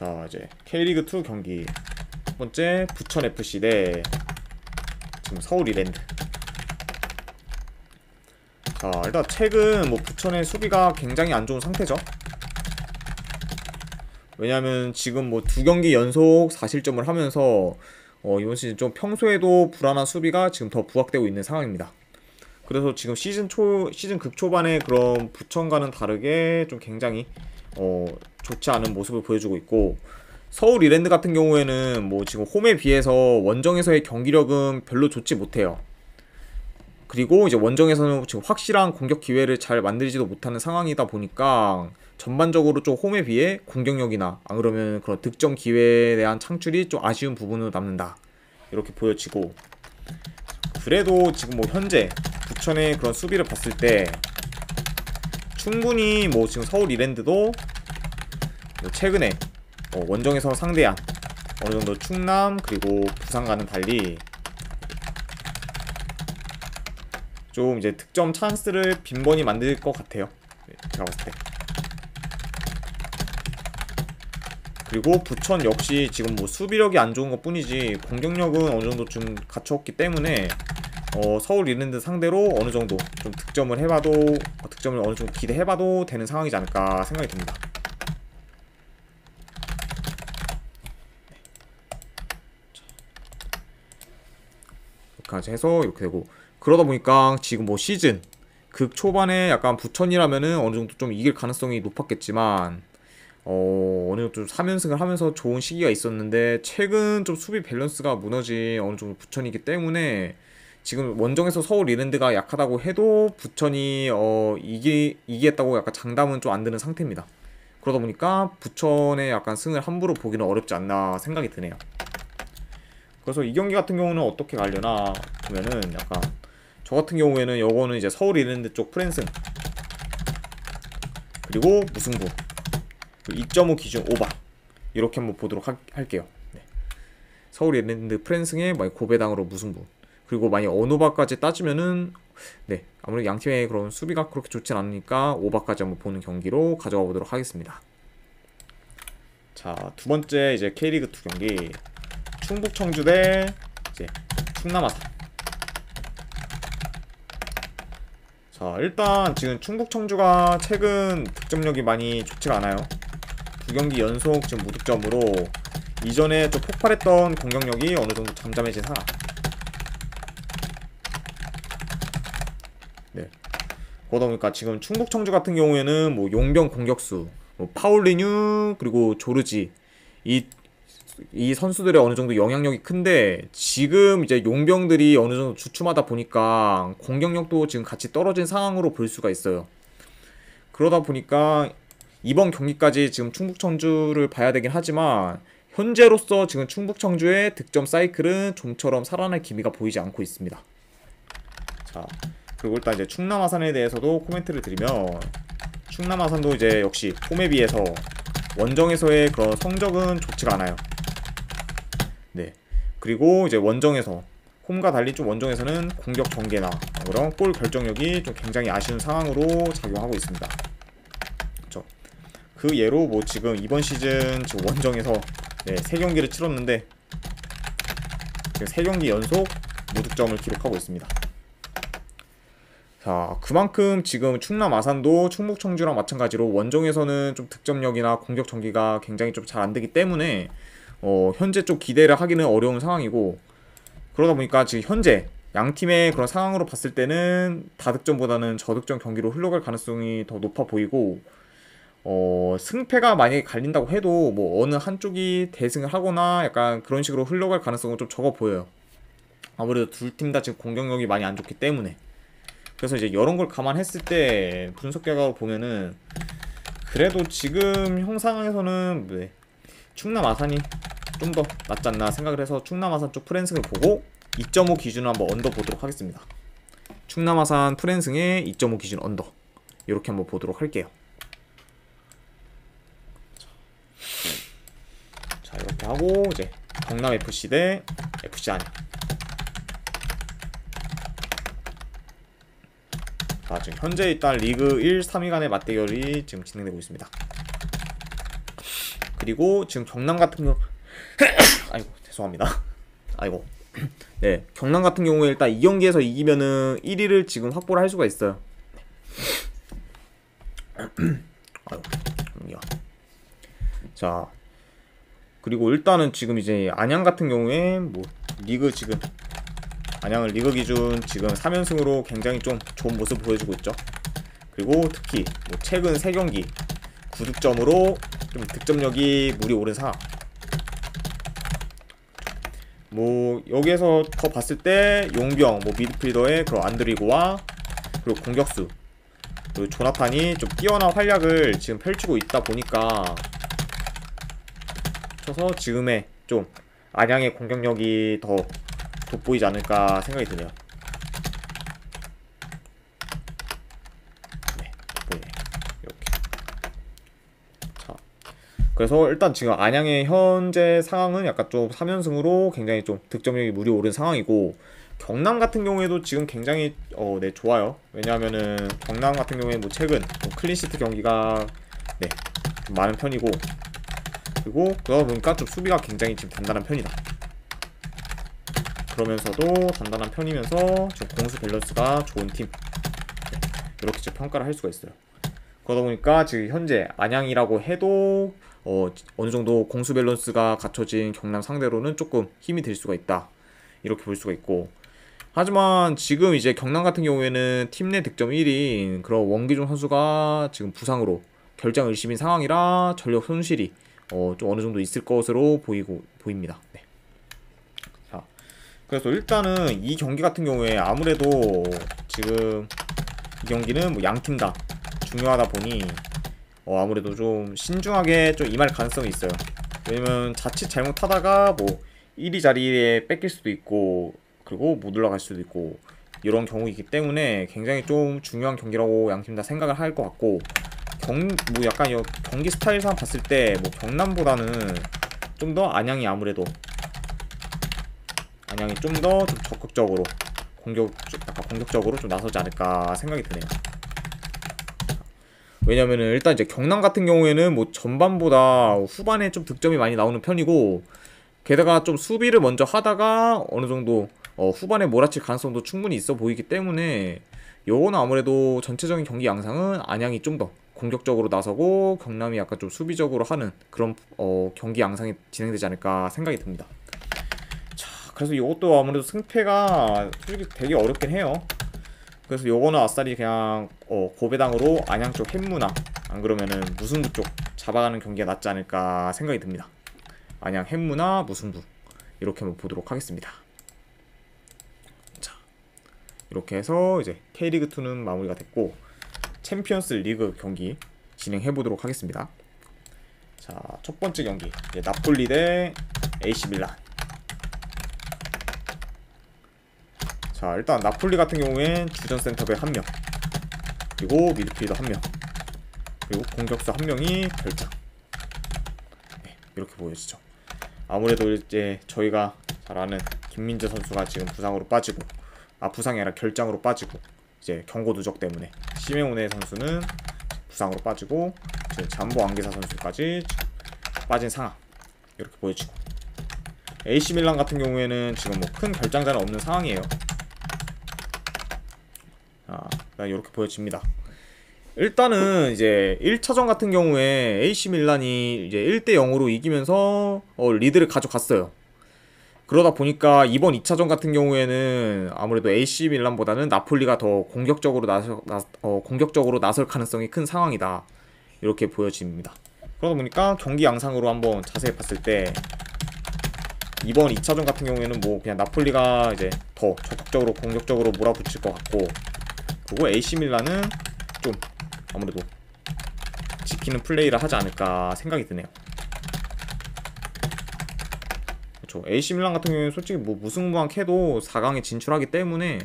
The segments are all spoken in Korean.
자, 이제 K리그2 경기 첫 번째 부천FC 대 지금 서울 이랜드. 자, 일단 최근 뭐 부천의 수비가 굉장히 안 좋은 상태죠. 왜냐면 지금 뭐 2경기 연속 4실점을 하면서 이번 시즌 좀 평소에도 불안한 수비가 지금 더 부각되고 있는 상황입니다. 그래서 지금 시즌 극초반에 그런 부천과는 다르게 좀 굉장히 좋지 않은 모습을 보여주고 있고, 서울 이랜드 같은 경우에는 뭐 지금 홈에 비해서 원정에서의 경기력은 별로 좋지 못해요. 그리고 이제 원정에서는 지금 확실한 공격 기회를 잘 만들지도 못하는 상황이다 보니까 전반적으로 좀 홈에 비해 공격력이나 안 그러면 그런 득점 기회에 대한 창출이 좀 아쉬운 부분으로 남는다, 이렇게 보여지고, 그래도 지금 뭐 현재 부천의 그런 수비를 봤을 때 충분히 뭐 지금 서울 이랜드도 뭐 최근에 원정에서 상대한 어느정도 충남 그리고 부산과는 달리 좀 이제 득점 찬스를 빈번히 만들 것 같아요, 제가 봤을 때. 그리고 부천 역시 지금 뭐 수비력이 안 좋은 것 뿐이지 공격력은 어느 정도 좀 갖췄기 때문에 서울 이랜드 상대로 어느 정도 좀 득점을 어느 정도 기대해봐도 되는 상황이지 않을까 생각이 듭니다. 이렇게 해서 이렇게 되고, 그러다 보니까 지금 뭐 시즌 극 초반에 약간 부천이라면은 어느 정도 좀 이길 가능성이 높았겠지만 어느 정도 좀 3연승을 하면서 좋은 시기가 있었는데 최근 좀 수비 밸런스가 무너진 어느 정도 부천이기 때문에 지금 원정에서 서울 이랜드가 약하다고 해도 부천이 이기겠다고 약간 장담은 좀 안 드는 상태입니다. 그러다 보니까 부천의 약간 승을 함부로 보기는 어렵지 않나 생각이 드네요. 그래서 이 경기 같은 경우는 어떻게 가려나 보면은 약간 저 같은 경우에는 요거는 이제 서울 이랜드 쪽 프랜승 그리고 무승부 2.5 기준 오바 이렇게 한번 보도록 할게요. 네. 서울 이랜드 프랜승에 고배당으로 무승부, 그리고 만약 언오바까지 따지면은 네, 아무래도 양팀의 그런 수비가 그렇게 좋진 않으니까 오바까지 한번 보는 경기로 가져가 보도록 하겠습니다. 자, 두 번째 이제 K리그2 경기 충북 청주 대 이제 충남 아산. 자, 일단 지금 충북 청주가 최근 득점력이 많이 좋지가 않아요. 2경기 연속 지금 무득점으로 이전에 좀 폭발했던 공격력이 어느 정도 잠잠해진 상황. 네. 그러다 보니까 지금 충북 청주 같은 경우에는 뭐 용병 공격수, 뭐 파울리뉴 그리고 조르지 이 선수들의 어느 정도 영향력이 큰데, 지금 이제 용병들이 어느 정도 주춤하다 보니까 공격력도 지금 같이 떨어진 상황으로 볼 수가 있어요. 그러다 보니까 이번 경기까지 지금 충북 청주를 봐야 되긴 하지만 현재로서 지금 충북 청주의 득점 사이클은 좀처럼 살아날 기미가 보이지 않고 있습니다. 자, 그리고 일단 이제 충남 아산에 대해서도 코멘트를 드리면, 충남 아산도 이제 역시 홈에 비해서 원정에서의 그런 성적은 좋지가 않아요. 네. 그리고 이제 원정에서 홈과 달리 좀 원정에서는 공격 전개나 그런 골 결정력이 좀 굉장히 아쉬운 상황으로 작용하고 있습니다. 그렇죠. 그 예로 뭐 지금 이번 시즌 지금 원정에서 네, 3경기를 치렀는데 지금 3경기 연속 무득점을 기록하고 있습니다. 자, 그만큼 지금 충남 아산도 충북 청주랑 마찬가지로 원정에서는 좀 득점력이나 공격 전개가 굉장히 좀 잘 안되기 때문에 현재 좀 기대를 하기는 어려운 상황이고, 그러다 보니까 지금 현재 양팀의 그런 상황으로 봤을 때는 다득점보다는 저득점 경기로 흘러갈 가능성이 더 높아 보이고, 승패가 만약에 갈린다고 해도 뭐 어느 한쪽이 대승을 하거나 약간 그런 식으로 흘러갈 가능성은 좀 적어 보여요. 아무래도 둘 팀 다 지금 공격력이 많이 안 좋기 때문에. 그래서 이제 이런 걸 감안했을 때 분석 결과로 보면은 그래도 지금 형 상황에서는 네, 충남 아산이 좀 더 낫지 않나 생각을 해서 충남 아산 쪽 프랜승을 보고 2.5 기준으로 한번 언더 보도록 하겠습니다. 충남 아산 프랜승의 2.5 기준 언더 이렇게 한번 보도록 할게요. 자, 이렇게 하고 이제 경남 FC 대 FC 안양. 자, 지금 현재 일단 리그 1, 3위 간의 맞대결이 지금 진행되고 있습니다. 그리고 지금 경남 같은 경우 아이고 죄송합니다. 아이고 네, 경남 같은 경우에 일단 이 경기에서 이기면은 1위를 지금 확보를 할 수가 있어요. 아이고 잠깐만요. 자, 그리고 일단은 지금 이제 안양 같은 경우에 뭐 리그 지금 안양은 리그 기준 지금 3연승으로 굉장히 좀 좋은 모습 보여주고 있죠. 그리고 특히 뭐 최근 3경기 9득점으로 좀 득점력이 물이 오른 상황. 뭐 여기에서 더 봤을 때 용병 뭐 미드필더의 그런 안드리고와 그리고 공격수 그리고 조나탄이 좀 뛰어난 활약을 지금 펼치고 있다 보니까 쳐서 지금의 좀 안양의 공격력이 더 돋보이지 않을까 생각이 드네요. 네, 돋보이네. 이렇게. 자, 그래서 일단 지금 안양의 현재 상황은 약간 좀 3연승으로 굉장히 좀 득점력이 물이 오른 상황이고, 경남 같은 경우에도 지금 굉장히 네, 좋아요. 왜냐하면은 경남 같은 경우에 뭐 최근 뭐 클린시트 경기가 네, 좀 많은 편이고, 그리고 그러다 보니까 좀 수비가 굉장히 지금 단단한 편이다. 그러면서도 단단한 편이면서 지금 공수 밸런스가 좋은 팀, 네, 이렇게 지금 평가를 할 수가 있어요. 그러다 보니까 지금 현재 안양이라고 해도 어느 정도 공수 밸런스가 갖춰진 경남 상대로는 조금 힘이 될 수가 있다, 이렇게 볼 수가 있고, 하지만 지금 이제 경남 같은 경우에는 팀 내 득점 1위인 그런 원기종 선수가 지금 부상으로 결장 의심인 상황이라 전력 손실이 좀 어느 정도 있을 것으로 보입니다. 네. 자, 그래서 일단은 이 경기 같은 경우에 아무래도 지금 이 경기는 뭐 양팀 다 중요하다 보니 아무래도 좀 신중하게 좀 임할 가능성이 있어요. 왜냐면 자칫 잘못하다가 뭐 1위 자리에 뺏길 수도 있고, 그리고 못 올라갈 수도 있고, 이런 경우이기 때문에 굉장히 좀 중요한 경기라고 양팀 다 생각을 할 것 같고, 뭐 약간 경기 스타일상 봤을 때 뭐 경남보다는 좀 더 안양이 아무래도 좀 더 좀 적극적으로 약간 공격적으로 좀 나서지 않을까 생각이 드네요. 왜냐면은 일단 이제 경남 같은 경우에는 뭐 전반보다 후반에 좀 득점이 많이 나오는 편이고, 게다가 좀 수비를 먼저 하다가 어느 정도 후반에 몰아칠 가능성도 충분히 있어 보이기 때문에, 요거는 아무래도 전체적인 경기 양상은 안양이 좀 더 공격적으로 나서고 경남이 약간 좀 수비적으로 하는 그런 경기 양상이 진행되지 않을까 생각이 듭니다. 자, 그래서 요것도 아무래도 승패가 솔직히 되게 어렵긴 해요. 그래서 요거는 아싸리 그냥 고배당으로 안양 쪽 햄무나 안 그러면은 무승부 쪽 잡아가는 경기가 낫지 않을까 생각이 듭니다. 안양 햄무나 무승부 이렇게 한번 보도록 하겠습니다. 자, 이렇게 해서 이제 K리그2는 마무리가 됐고, 챔피언스 리그 경기 진행해 보도록 하겠습니다. 자, 첫 번째 경기 나폴리 대 AC 밀란. 자, 일단 나폴리 같은 경우엔 주전 센터백 1명, 그리고 미드필더 1명, 그리고 공격수 1명이 결장. 네, 이렇게 보여지죠. 아무래도 이제 저희가 잘 아는 김민재 선수가 지금 부상으로 빠지고, 부상이 아니라 결장으로 빠지고, 이제 경고 누적 때문에 시메오네 선수는 부상으로 빠지고, 지금 잠보 안기사 선수까지 빠진 상황, 이렇게 보여지고, AC 밀란 같은 경우에는 지금 뭐 큰 결장자는 없는 상황이에요. 이렇게 보여집니다. 일단은 이제 1차전 같은 경우에 AC 밀란이 이제 1대0으로 이기면서 리드를 가져갔어요. 그러다 보니까 이번 2차전 같은 경우에는 아무래도 AC 밀란보다는 나폴리가 더 공격적으로 나설 가능성이 큰 상황이다, 이렇게 보여집니다. 그러다 보니까 경기 양상으로 한번 자세히 봤을 때 이번 2차전 같은 경우에는 뭐 그냥 나폴리가 이제 더 적극적으로 공격적으로 몰아붙일 것 같고, 그리고 AC 밀란은 좀 아무래도 지키는 플레이를 하지 않을까 생각이 드네요. 그렇죠. AC 밀란 같은 경우는 솔직히 뭐 무승부만 캐도 4강에 진출하기 때문에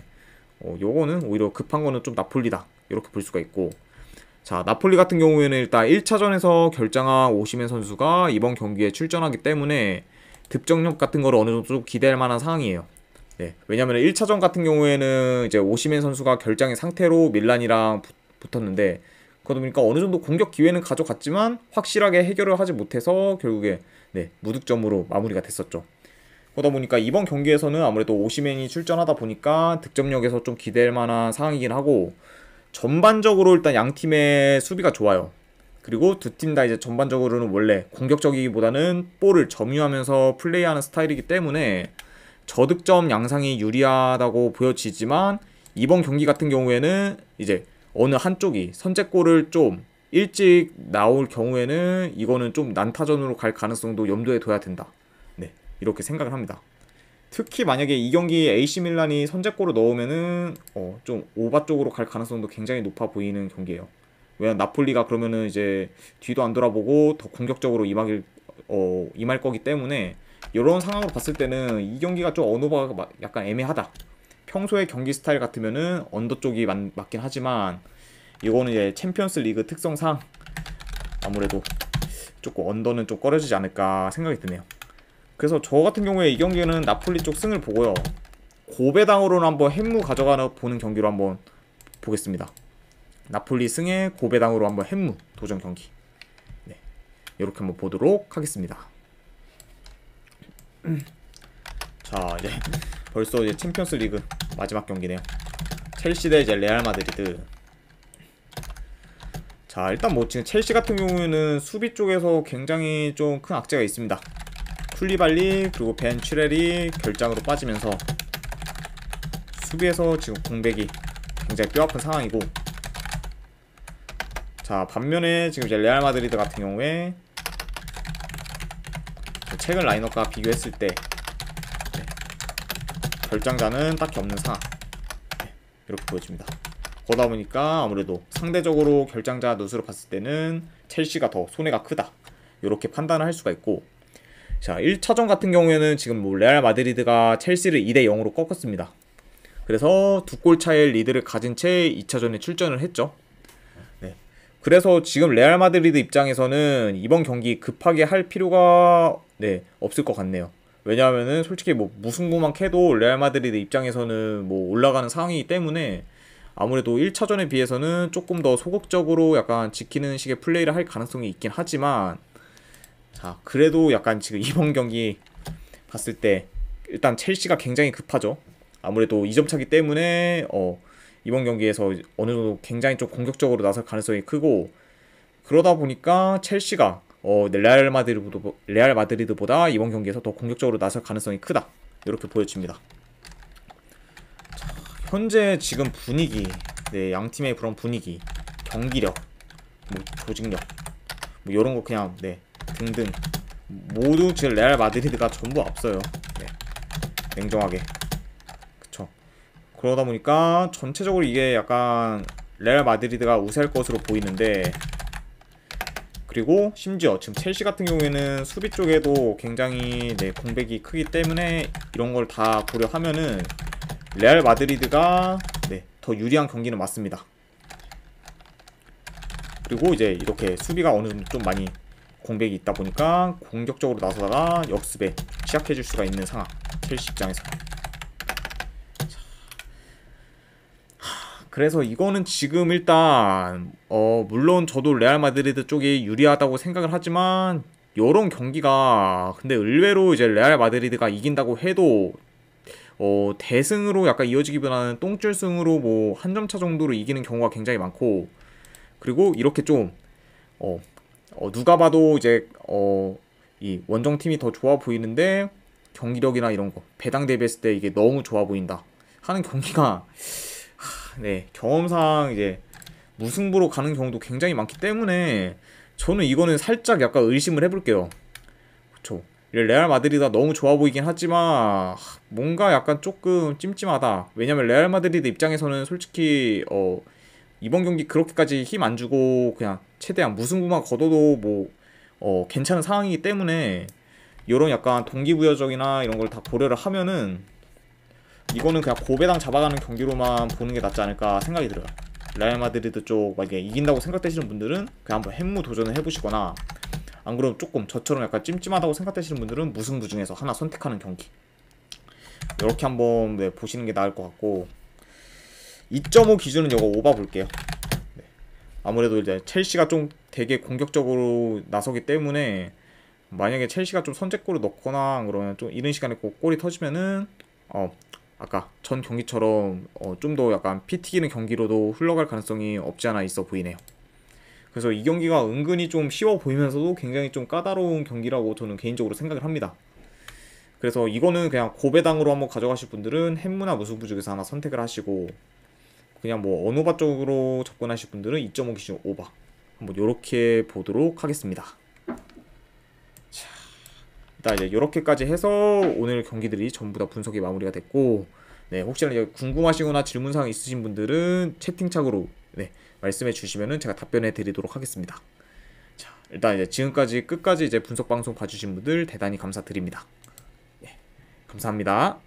요거는 오히려 급한 거는 좀 나폴리다, 이렇게 볼 수가 있고, 자, 나폴리 같은 경우에는 일단 1차전에서 결장한 오시멘 선수가 이번 경기에 출전하기 때문에 득점력 같은 거를 어느 정도 좀 기대할 만한 상황이에요. 네, 왜냐면 1차전 같은 경우에는 이제 오시멘 선수가 결장의 상태로 밀란이랑 붙었는데, 그러다 보니까 어느 정도 공격 기회는 가져갔지만 확실하게 해결을 하지 못해서 결국에 네, 무득점으로 마무리가 됐었죠. 그러다 보니까 이번 경기에서는 아무래도 오시맨이 출전하다 보니까 득점력에서 좀 기대할 만한 상황이긴 하고, 전반적으로 일단 양 팀의 수비가 좋아요. 그리고 두 팀 다 이제 전반적으로는 원래 공격적이기보다는 볼을 점유하면서 플레이하는 스타일이기 때문에 저득점 양상이 유리하다고 보여지지만, 이번 경기 같은 경우에는 이제 어느 한쪽이 선제골을 좀 일찍 나올 경우에는 이거는 좀 난타전으로 갈 가능성도 염두에 둬야 된다. 네, 이렇게 생각을 합니다. 특히 만약에 이 경기 AC 밀란이 선제골을 넣으면은 좀 오바 쪽으로 갈 가능성도 굉장히 높아 보이는 경기예요. 왜냐면 나폴리가 그러면은 이제 뒤도 안 돌아보고 더 공격적으로 임할 거기 때문에, 이런 상황으로 봤을 때는 이 경기가 좀 언어가 약간 애매하다. 평소의 경기 스타일 같으면은 언더 쪽이 맞긴 하지만, 이거는 이제 챔피언스 리그 특성상 아무래도 조금 언더는 좀 꺼려지지 않을까 생각이 드네요. 그래서 저 같은 경우에 이 경기는 나폴리 쪽 승을 보고요, 고배당으로는 한번 햄무 가져가는 보는 경기로 한번 보겠습니다. 나폴리 승에 고배당으로 한번 햄무 도전 경기. 네, 이렇게 한번 보도록 하겠습니다. 자, 이제 벌써 이제 챔피언스 리그 마지막 경기네요. 첼시 대 이제 레알 마드리드. 자, 일단 뭐 지금 첼시 같은 경우에는 수비 쪽에서 굉장히 좀 큰 악재가 있습니다. 쿨리발리 그리고 벤 취렐이 결장으로 빠지면서 수비에서 지금 공백이 굉장히 뼈아픈 상황이고, 자, 반면에 지금 이제 레알 마드리드 같은 경우에 최근 라인업과 비교했을 때 결장자는 딱히 없는 상황. 네, 이렇게 보여집니다. 그러다 보니까 아무래도 상대적으로 결장자 누수로 봤을 때는 첼시가 더 손해가 크다, 이렇게 판단을 할 수가 있고, 자, 1차전 같은 경우에는 지금 뭐 레알 마드리드가 첼시를 2대 0으로 꺾었습니다. 그래서 2골 차의 리드를 가진 채 2차전에 출전을 했죠. 네. 그래서 지금 레알 마드리드 입장에서는 이번 경기 급하게 할 필요가 없을 것 같네요. 왜냐하면은 솔직히 뭐 무승부만 캐도 레알 마드리드 입장에서는 뭐 올라가는 상황이기 때문에, 아무래도 1차전에 비해서는 조금 더 소극적으로 약간 지키는 식의 플레이를 할 가능성이 있긴 하지만, 자, 그래도 약간 지금 이번 경기 봤을 때 일단 첼시가 굉장히 급하죠. 아무래도 2점 차기 때문에 이번 경기에서 어느 정도 굉장히 좀 공격적으로 나설 가능성이 크고, 그러다 보니까 첼시가 레알 마드리드보다 이번 경기에서 더 공격적으로 나설 가능성이 크다, 이렇게 보여집니다. 자, 현재 지금 분위기, 네, 양 팀의 그런 분위기, 경기력, 뭐 조직력, 뭐 이런 거 그냥 등등 모두 지금 레알 마드리드가 전부 앞서요. 네, 냉정하게. 그쵸. 그러다 보니까 전체적으로 이게 약간 레알 마드리드가 우세할 것으로 보이는데, 그리고 심지어 지금 첼시 같은 경우에는 수비 쪽에도 굉장히 공백이 크기 때문에 이런 걸 다 고려하면은 레알 마드리드가 더 유리한 경기는 맞습니다. 그리고 이제 이렇게 수비가 어느 정도 좀 많이 공백이 있다 보니까 공격적으로 나서다가 역습에 취약해질 수가 있는 상황, 첼시 입장에서. 그래서 이거는 지금 일단 물론 저도 레알 마드리드 쪽이 유리하다고 생각을 하지만, 요런 경기가 근데 의외로 이제 레알 마드리드가 이긴다고 해도 대승으로 약간 이어지기보다는 똥줄승으로 뭐 한 점 차 정도로 이기는 경우가 굉장히 많고, 그리고 이렇게 좀 누가 봐도 이제 이 원정팀이 더 좋아 보이는데 경기력이나 이런 거 배당 대비했을 때 이게 너무 좋아 보인다 하는 경기가 경험상 이제 무승부로 가는 경우도 굉장히 많기 때문에, 저는 이거는 살짝 약간 의심을 해볼게요. 그쵸. 레알 마드리드가 너무 좋아 보이긴 하지만 뭔가 약간 조금 찜찜하다. 왜냐면 레알 마드리드 입장에서는 솔직히 이번 경기 그렇게까지 힘 안 주고 그냥 최대한 무승부만 거둬도 뭐 괜찮은 상황이기 때문에, 이런 약간 동기부여적이나 이런 걸 다 고려를 하면은 이거는 그냥 고배당 잡아가는 경기로만 보는 게 낫지 않을까 생각이 들어요. 레알 마드리드 쪽 만약에 이긴다고 생각되시는 분들은 그냥 한번 햄무 도전을 해보시거나, 안 그러면 조금 저처럼 약간 찜찜하다고 생각되시는 분들은 무승부 중에서 하나 선택하는 경기, 이렇게 한번 보시는 게 나을 것 같고, 2.5 기준은 이거 오바 볼게요. 아무래도 이제 첼시가 좀 되게 공격적으로 나서기 때문에 만약에 첼시가 좀 선제골을 넣거나 그러면 좀 이른 시간에 꼭 골이 터지면은 아까 전 경기처럼 좀 더 약간 피 튀기는 경기로도 흘러갈 가능성이 없지 않아 있어 보이네요. 그래서 이 경기가 은근히 좀 쉬워 보이면서도 굉장히 좀 까다로운 경기라고 저는 개인적으로 생각을 합니다. 그래서 이거는 그냥 고배당으로 한번 가져가실 분들은 햄무나 무승부 중에서 하나 선택을 하시고, 그냥 뭐 언오바 쪽으로 접근하실 분들은 2.5 기준 오바 한번 요렇게 보도록 하겠습니다. 자, 일단 이제 요렇게까지 해서 오늘 경기들이 전부 다 분석이 마무리가 됐고, 네, 혹시나 이제 궁금하시거나 질문사항 있으신 분들은 채팅창으로 네, 말씀해 주시면은 제가 답변해 드리도록 하겠습니다. 자, 일단 이제 지금까지 끝까지 이제 분석 방송 봐주신 분들 대단히 감사드립니다. 예, 감사합니다.